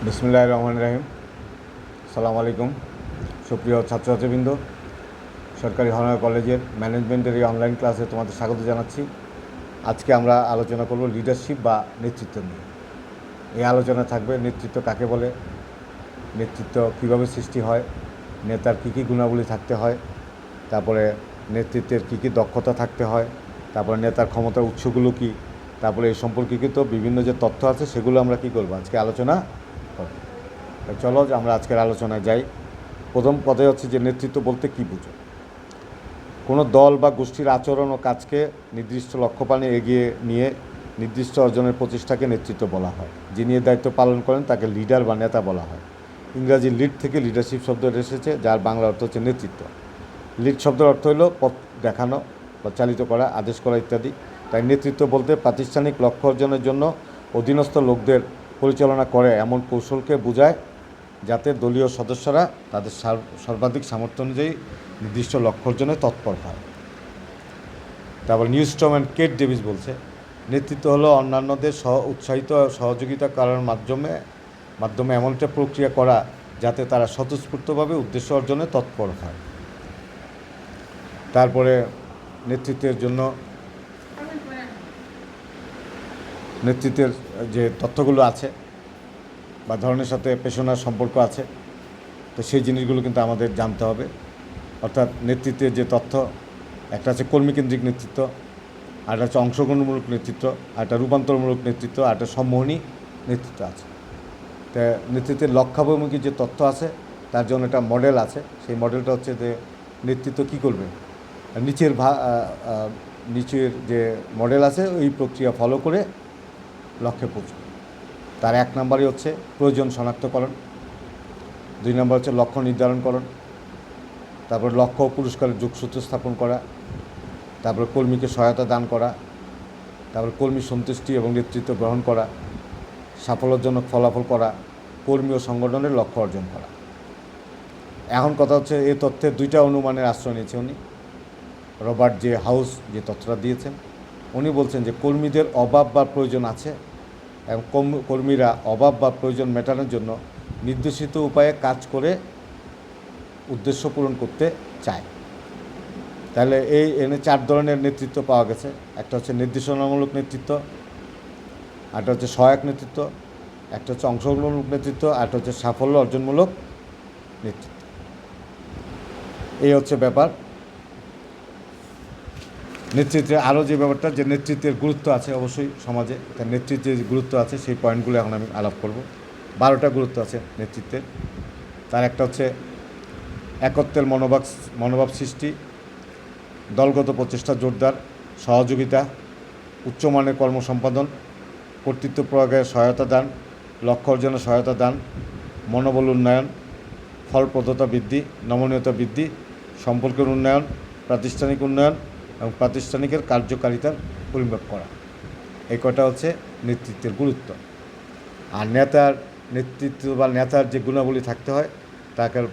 বিসমিল্লাহির রহমানির রহিম। আসসালামু আলাইকুম। সুপ্রিয় ছাত্রছাত্রীবৃন্দ, সরকারি হরনার কলেজের ম্যানেজমেন্টের এই অনলাইন ক্লাসে তোমাদের স্বাগত জানাচ্ছি। আজকে আমরা আলোচনা করব লিডারশিপ বা নেতৃত্ব নিয়ে। এই আলোচনা থাকবে নেতৃত্ব কাকে বলে, নেতৃত্ব কীভাবে সৃষ্টি হয়, নেতার কী কী গুণাবলী থাকতে হয়, তারপরে নেতৃত্বের কী কী দক্ষতা থাকতে হয়, তারপরে নেতার ক্ষমতার উৎসগুলো কী, তারপরে এই সম্পর্কিত বিভিন্ন যে তথ্য আছে সেগুলো আমরা কী করব আজকে আলোচনা করব। চলো আমরা আজকের আলোচনায় যাই। প্রথম কথাই হচ্ছে যে নেতৃত্ব বলতে কী বুঝো। কোনো দল বা গোষ্ঠীর আচরণ ও কাজকে নির্দিষ্ট লক্ষ্যপানে এগিয়ে নিয়ে নির্দিষ্ট অর্জনের প্রচেষ্টাকে নেতৃত্ব বলা হয়। যিনি এর দায়িত্ব পালন করেন তাকে লিডার বা নেতা বলা হয়। ইংরাজি লিড থেকে লিডারশিপ শব্দটা এসেছে, যার বাংলা অর্থ হচ্ছে নেতৃত্ব। লিড শব্দের অর্থ হলো পথ দেখানো বা চালিত করা, আদেশ করা ইত্যাদি। তাই নেতৃত্ব বলতে প্রাতিষ্ঠানিক লক্ষ্য অর্জনের জন্য অধীনস্থ লোকদের পরিচালনা করে এমন কৌশলকে বোঝায়, যাতে দলীয় সদস্যরা তাদের সর্বাধিক সামর্থ্য অনুযায়ী নির্দিষ্ট লক্ষ্য অর্জনে তৎপর হয়। তারপর নিউস্ট্রম অ্যান্ড কেট ডেভিস বলছে, নেতৃত্ব হলো অন্যান্যদের উৎসাহিত সহযোগিতা করার মাধ্যমে এমন একটা প্রক্রিয়া করা যাতে তারা স্বতঃস্ফূর্তভাবে উদ্দেশ্য অর্জনে তৎপর হয়। তারপরে নেতৃত্বের যে তথ্যগুলো আছে বা ধরনের সাথে পেশনার সম্পর্ক আছে, তো সেই জিনিসগুলো কিন্তু আমাদের জানতে হবে। অর্থাৎ নেতৃত্বের যে তথ্য, একটা আছে কর্মীকেন্দ্রিক নেতৃত্ব, আরেকটা হচ্ছে অংশগ্রহণমূলক নেতৃত্ব, আরেকটা রূপান্তরমূলক নেতৃত্ব, আরেকটা সম্মোহনী নেতৃত্ব আছে। তা নেতৃত্বের লক্ষ্যাভিমুখী যে তথ্য আছে তার জন্য একটা মডেল আছে। সেই মডেলটা হচ্ছে যে নেতৃত্ব কী করবে, নিচের যে মডেল আছে ওই প্রক্রিয়া ফলো করে লক্ষ্যে পৌঁছবে। তার 1 নম্বরই হচ্ছে প্রয়োজন শনাক্তকরণ, 2 নম্বর হচ্ছে লক্ষ্য নির্ধারণকরণ, তারপর লক্ষ্য ও পুরস্কারের যোগসূত্র স্থাপন করা, তারপর কর্মীকে সহায়তা দান করা, তারপর কর্মী সন্তুষ্টি এবং নেতৃত্ব গ্রহণ করা, সাফল্যজনক ফলাফল করা, কর্মী ও সংগঠনের লক্ষ্য অর্জন করা। এখন কথা হচ্ছে এই তথ্যের 2টা অনুমানের আশ্রয় নিয়েছে উনি। রবার্ট জে হাউস যে তথ্যটা দিয়েছেন, উনি বলছেন যে কর্মীদের অভাব বা প্রয়োজন আছে এবং কর্মীরা অভাব বা প্রয়োজন মেটানোর জন্য নির্দেশিত উপায়ে কাজ করে উদ্দেশ্য পূরণ করতে চায়। তাহলে এনে 4 ধরনের নেতৃত্ব পাওয়া গেছে। একটা হচ্ছে নির্দেশনামূলক নেতৃত্ব, একটা হচ্ছে সহায়ক নেতৃত্ব, একটা হচ্ছে অংশগ্রহণমূলক নেতৃত্ব, আর একটা হচ্ছে সাফল্য অর্জনমূলক নেতৃত্ব। এই হচ্ছে ব্যাপার। নেতৃত্বের আরও যে ব্যাপারটা, যে নেতৃত্বের গুরুত্ব আছে অবশ্যই সমাজে, তার নেতৃত্বের যে গুরুত্ব আছে সেই পয়েন্টগুলো এখন আমি আলাপ করব। 12টা গুরুত্ব আছে নেতৃত্বের। তার একটা হচ্ছে একত্বের মনোভাব সৃষ্টি, দলগত প্রচেষ্টা জোরদার, সহযোগিতা, উচ্চমানের কর্মসম্পাদন, কর্তৃত্ব প্রয়োগের সহায়তা দান, লক্ষ্য অর্জনের সহায়তা দান, মনোবল উন্নয়ন, ফলপ্রদতা বৃদ্ধি, নমনীয়তা বৃদ্ধি, সম্পর্কের উন্নয়ন, প্রাতিষ্ঠানিক উন্নয়ন এবং প্রাতিষ্ঠানিকের কার্যকারিতার পরিমাপ করা। এই কটা হচ্ছে নেতৃত্বের গুরুত্ব। আর নেতৃত্ব বা নেতার যে গুণাবলী থাকতে হয়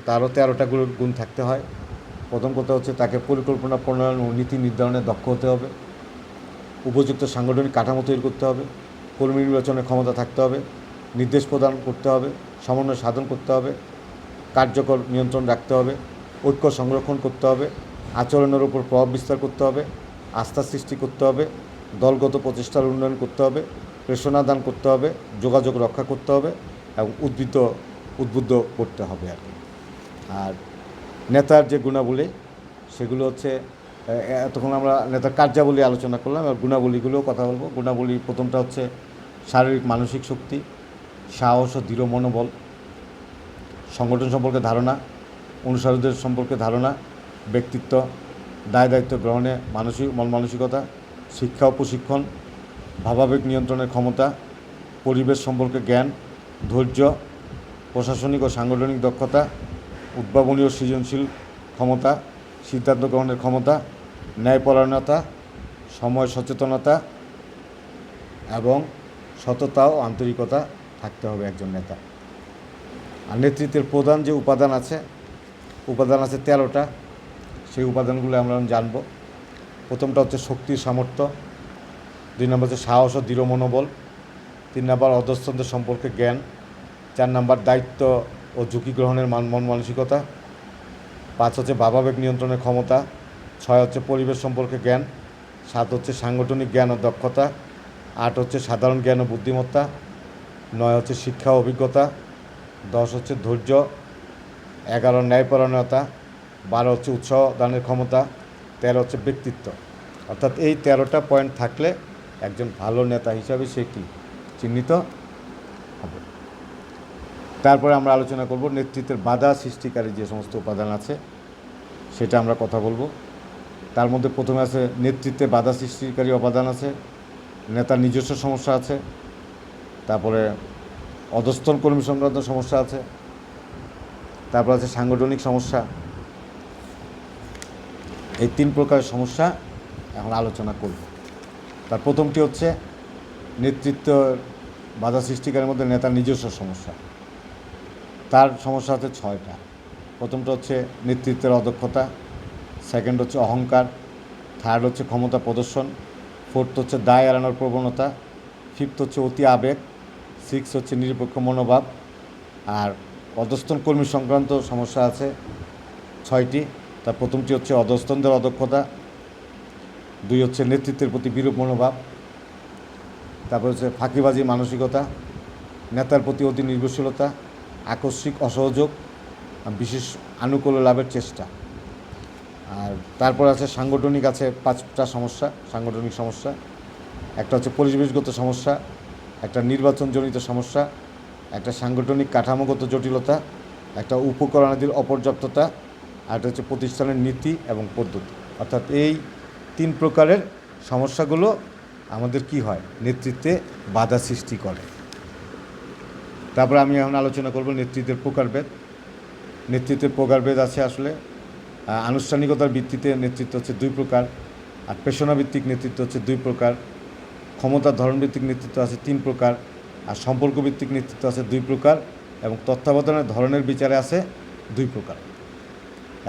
তারও 13টা গুণ থাকতে হয়। প্রথম কথা হচ্ছে তাকে পরিকল্পনা প্রণয়ন ও নীতি নির্ধারণে দক্ষ হতে হবে, উপযুক্ত সাংগঠনিক কাঠামো তৈরি করতে হবে, কর্মী নির্বাচনের ক্ষমতা থাকতে হবে, নির্দেশ প্রদান করতে হবে, সমন্বয় সাধন করতে হবে, কার্যকর নিয়ন্ত্রণ রাখতে হবে, ঐক্য সংরক্ষণ করতে হবে, আচরণের উপর প্রভাব বিস্তার করতে হবে, আস্থা সৃষ্টি করতে হবে, দলগত প্রচেষ্টার উন্নয়ন করতে হবে, প্রেরণা দান করতে হবে, যোগাযোগ রক্ষা করতে হবে এবং উদ্বুদ্ধ করতে হবে আর কি। আর নেতার যে গুণাবলী সেগুলো হচ্ছে, এতক্ষণ আমরা নেতার কার্যাবলী আলোচনা করলাম, আর গুণাবলীগুলোও কথা বলবো। গুণাবলী প্রথমটা হচ্ছে শারীরিক মানসিক শক্তি, সাহস ও দৃঢ় মনোবল, সংগঠন সম্পর্কে ধারণা, অনুসারীদের সম্পর্কে ধারণা, ব্যক্তিত্ব, দায় দায়িত্ব গ্রহণে মানসিকতা, শিক্ষা ও প্রশিক্ষণ, ভাবাবেগ নিয়ন্ত্রণের ক্ষমতা, পরিবেশ সম্পর্কে জ্ঞান, ধৈর্য, প্রশাসনিক ও সাংগঠনিক দক্ষতা, উদ্ভাবনী ও সৃজনশীল ক্ষমতা, সিদ্ধান্ত গ্রহণের ক্ষমতা, ন্যায়পরায়ণতা, সময় সচেতনতা এবং সততা ও আন্তরিকতা থাকতে হবে একজন নেতা। আর নেতৃত্বের প্রধান যে উপাদান আছে 13টা। সেই উপাদানগুলো আমরা জানব। প্রথমটা হচ্ছে শক্তির সামর্থ্য, 2 নম্বর হচ্ছে সাহস ও দৃঢ় মনোবল, 3 নম্বর অধস্তনদের সম্পর্কে জ্ঞান, 4 নাম্বার দায়িত্ব ও ঝুঁকি গ্রহণের মন মানসিকতা। 5 হচ্ছে ভাবাবেগ নিয়ন্ত্রণের ক্ষমতা। 6 হচ্ছে পরিবেশ সম্পর্কে জ্ঞান। 7 হচ্ছে সাংগঠনিক জ্ঞান ও দক্ষতা। 8 হচ্ছে সাধারণ জ্ঞান ও বুদ্ধিমত্তা। 9 হচ্ছে শিক্ষা ও অভিজ্ঞতা। 10 হচ্ছে ধৈর্য। 11 ন্যায়পরায়ণতা। 12 হচ্ছে উৎসাহ দানের ক্ষমতা। 13 হচ্ছে ব্যক্তিত্ব। অর্থাৎ এই 13টা পয়েন্ট থাকলে একজন ভালো নেতা হিসাবে সে কি চিহ্নিত হবে। তারপরে আমরা আলোচনা করব নেতৃত্বের বাধা সৃষ্টিকারী যে সমস্ত উপাদান আছে সেটা আমরা কথা বলবো। তার মধ্যে প্রথমে আছে নেতৃত্বে বাধা সৃষ্টিকারী উপাদান আছে, নেতার নিজস্ব সমস্যা আছে, তারপরে অধস্তন কর্মী সংক্রান্ত সমস্যা আছে, তারপর আছে সাংগঠনিক সমস্যা। এই 3 প্রকারের সমস্যা এখন আলোচনা করব। তার প্রথমটি হচ্ছে নেতৃত্ব বাধা সৃষ্টিকারীর মধ্যে নেতার নিজস্ব সমস্যা। তার সমস্যা হচ্ছে 6টা। প্রথমটা হচ্ছে নেতৃত্বের অদক্ষতা, সেকেন্ড হচ্ছে অহংকার, থার্ড হচ্ছে ক্ষমতা প্রদর্শন, ফোর্থ হচ্ছে দায় এড়ানোর প্রবণতা, ফিফথ হচ্ছে অতি আবেগ, 6 হচ্ছে নিরপেক্ষ মনোভাব। আর অধস্তন কর্মী সংক্রান্ত সমস্যা আছে 6টি। তার প্রথমটি হচ্ছে অধস্তনদের অদক্ষতা, 2 হচ্ছে নেতৃত্বের প্রতি বিরূপ মনোভাব, তারপর হচ্ছে ফাঁকিবাজি মানসিকতা, নেতার প্রতি অতি নির্ভরশীলতা, আকস্মিক অসহযোগ, বিশেষ আনুকূল্য লাভের চেষ্টা। আর তারপর আছে সাংগঠনিক আছে 5টা সমস্যা, সাংগঠনিক সমস্যা। একটা হচ্ছে পরিবেশগত সমস্যা, একটা নির্বাচনজনিত সমস্যা, একটা সাংগঠনিক কাঠামোগত জটিলতা, একটা উপকরণাদির অপর্যাপ্ততা, আর একটা হচ্ছে প্রতিষ্ঠানের নীতি এবং পদ্ধতি। অর্থাৎ এই 3 প্রকারের সমস্যাগুলো আমাদের কি হয়, নেতৃত্বে বাধা সৃষ্টি করে। তারপরে আমি এখন আলোচনা করব নেতৃত্বের প্রকারভেদ। নেতৃত্বের প্রকারভেদ আছে আসলে আনুষ্ঠানিকতার ভিত্তিতে নেতৃত্ব হচ্ছে 2 প্রকার, আর পেশনাভিত্তিক নেতৃত্ব হচ্ছে 2 প্রকার, ক্ষমতার ধরনভিত্তিক নেতৃত্ব আছে 3 প্রকার, আর সম্পর্কভিত্তিক নেতৃত্ব আছে 2 প্রকার, এবং তত্ত্বাবধানের ধরনের বিচারে আছে 2 প্রকার।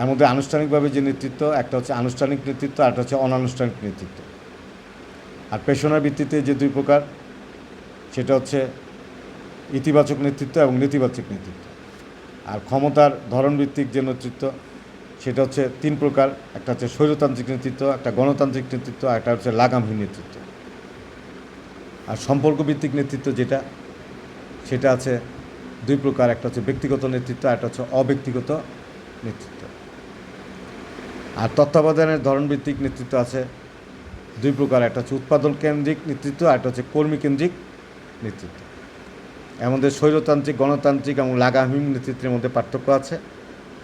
এর মধ্যে আনুষ্ঠানিকভাবে যে নেতৃত্ব, একটা হচ্ছে আনুষ্ঠানিক নেতৃত্ব, আর একটা হচ্ছে অনানুষ্ঠানিক নেতৃত্ব। আর পেশনার ভিত্তিতে যে 2 প্রকার সেটা হচ্ছে ইতিবাচক নেতৃত্ব এবং নেতিবাচক নেতৃত্ব। আর ক্ষমতার ধরনভিত্তিক যে নেতৃত্ব সেটা হচ্ছে 3 প্রকার, একটা হচ্ছে স্বৈরতান্ত্রিক নেতৃত্ব, একটা গণতান্ত্রিক নেতৃত্ব, আর একটা হচ্ছে লাগামহীন নেতৃত্ব। আর সম্পর্কভিত্তিক নেতৃত্ব যেটা সেটা আছে 2 প্রকার, একটা হচ্ছে ব্যক্তিগত নেতৃত্ব, আর একটা হচ্ছে অব্যক্তিগত নেতৃত্ব। আর তত্ত্বাবধানের ধরনভিত্তিক নেতৃত্ব আছে 2 প্রকার, একটা হচ্ছে উৎপাদন কেন্দ্রিক নেতৃত্ব, আর একটা হচ্ছে কর্মী কেন্দ্রিক নেতৃত্ব। এর মধ্যে স্বৈরতান্ত্রিক, গণতান্ত্রিক এবং লাগামহীন নেতৃত্বের মধ্যে পার্থক্য আছে।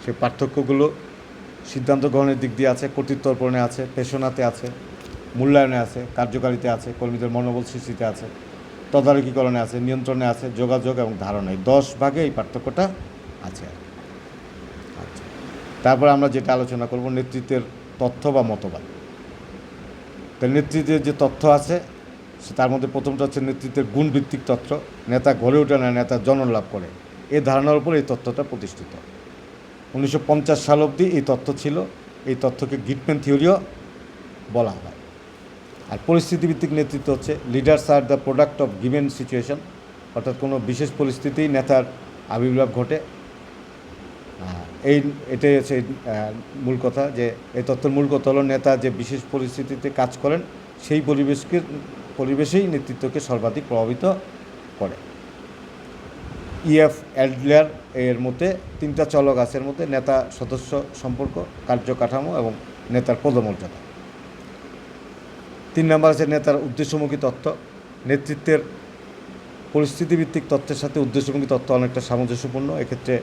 সেই পার্থক্যগুলো সিদ্ধান্ত গ্রহণের দিক দিয়ে আছে, কর্তৃত্ব অর্পণে আছে, পেশনাতে আছে, মূল্যায়নে আছে, কার্যকারিতা আছে, কর্মীদের মনোবল সৃষ্টিতে আছে, তদারকিকরণে আছে, নিয়ন্ত্রণে আছে, যোগাযোগ এবং ধারণায় 10 ভাগে এই পার্থক্যটা আছে। আচ্ছা, তারপর আমরা যেটা আলোচনা করব নেতৃত্বের তথ্য বা মতবাদ। তাই নেতৃত্বের যে তথ্য আছে তার মধ্যে প্রথমটা হচ্ছে নেতৃত্বের গুণভিত্তিক তথ্য। নেতা গড়ে ওঠে না, নেতা জনন লাভ করে, এই ধারণার উপর এই তথ্যটা প্রতিষ্ঠিত। 1950 সাল অবধি এই তথ্য ছিল। এই তথ্যকে গিটম্যান থিওরিও বলা হয়। আর পরিস্থিতিভিত্তিক নেতৃত্ব হচ্ছে leaders are the product of given situation, অর্থাৎ কোনো বিশেষ পরিস্থিতিই নেতার আবির্ভাব ঘটে। এটাই হচ্ছে মূল কথা, যে এই তথ্যের মূল কথা হলো নেতা যে বিশেষ পরিস্থিতিতে কাজ করেন সেই পরিবেশেই নেতৃত্বকে সর্বাধিক প্রভাবিত করে। ইএফ অ্যাডলার এর মধ্যে 3টা চলক আছে, এর মধ্যে নেতা সদস্য সম্পর্ক, কার্যকাঠামো এবং নেতার পদমর্যাদা। 3 নম্বর আছে নেতার উদ্দেশ্যমুখী তত্ত্ব। নেতৃত্বের পরিস্থিতিভিত্তিক তত্ত্বের সাথে উদ্দেশ্যমুখী তত্ত্ব অনেকটা সামঞ্জস্যপূর্ণ। এক্ষেত্রে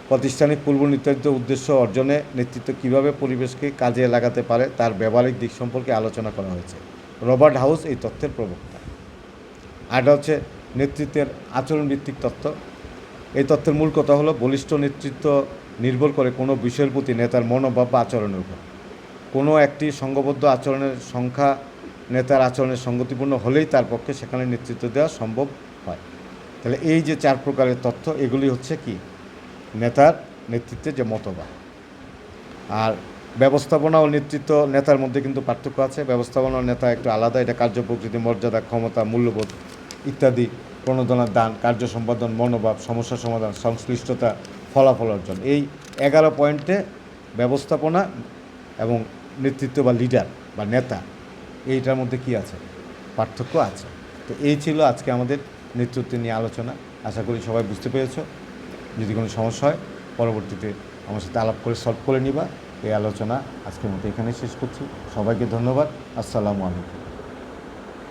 প্রাতিষ্ঠানিক পূর্ব নির্ধারিত উদ্দেশ্য অর্জনে নেতৃত্ব কীভাবে পরিবেশকে কাজে লাগাতে পারে তার ব্যবহারিক দিক সম্পর্কে আলোচনা করা হয়েছে। রবার্ট হাউস এই তত্ত্বের প্রবক্তা। আরেকটা হচ্ছে নেতৃত্বের আচরণভিত্তিক তত্ত্ব। এই তত্ত্বের মূল কথা হলো বলিষ্ঠ নেতৃত্ব নির্ভর করে কোনো বিষয়ের প্রতি নেতার মনোভাব বা আচরণের উপর। কোনো একটি সংঘবদ্ধ আচরণের সংখ্যা নেতার আচরণের সঙ্গতিপূর্ণ হলেই তার পক্ষে সেখানে নেতৃত্ব দেওয়া সম্ভব হয়। তাহলে এই যে 4 প্রকারের তথ্য, এগুলি হচ্ছে কি নেতার নেতৃত্বের যে মতবাদ। আর ব্যবস্থাপনা ও নেতৃত্ব নেতার মধ্যে কিন্তু পার্থক্য আছে। ব্যবস্থাপনা নেতা একটু আলাদা, এটা কার্য প্রকৃতি, মর্যাদা, ক্ষমতা, মূল্যবোধ ইত্যাদি প্রণোদনার দান, কার্য সম্পাদন, মনোভাব, সমস্যা সমাধান, সংশ্লিষ্টতা, ফলাফল অর্জন। এই 11 পয়েন্টে ব্যবস্থাপনা এবং নেতৃত্ব বা লিডার বা নেতা, এইটার মধ্যে কি আছে? পার্থক্য আছে। তো এই ছিল আজকে আমাদের নেতৃত্ব নিয়ে আলোচনা। আশা করি সবাই বুঝতে পেরেছো। যদি কোনো সমস্যা হয় পরবর্তীতে আমার সাথে আলাপ করে সলভ করে নিবা। এই আলোচনা আজকের মতো এখানেই শেষ করছি। সবাইকে ধন্যবাদ। আসসালামু আলাইকুম।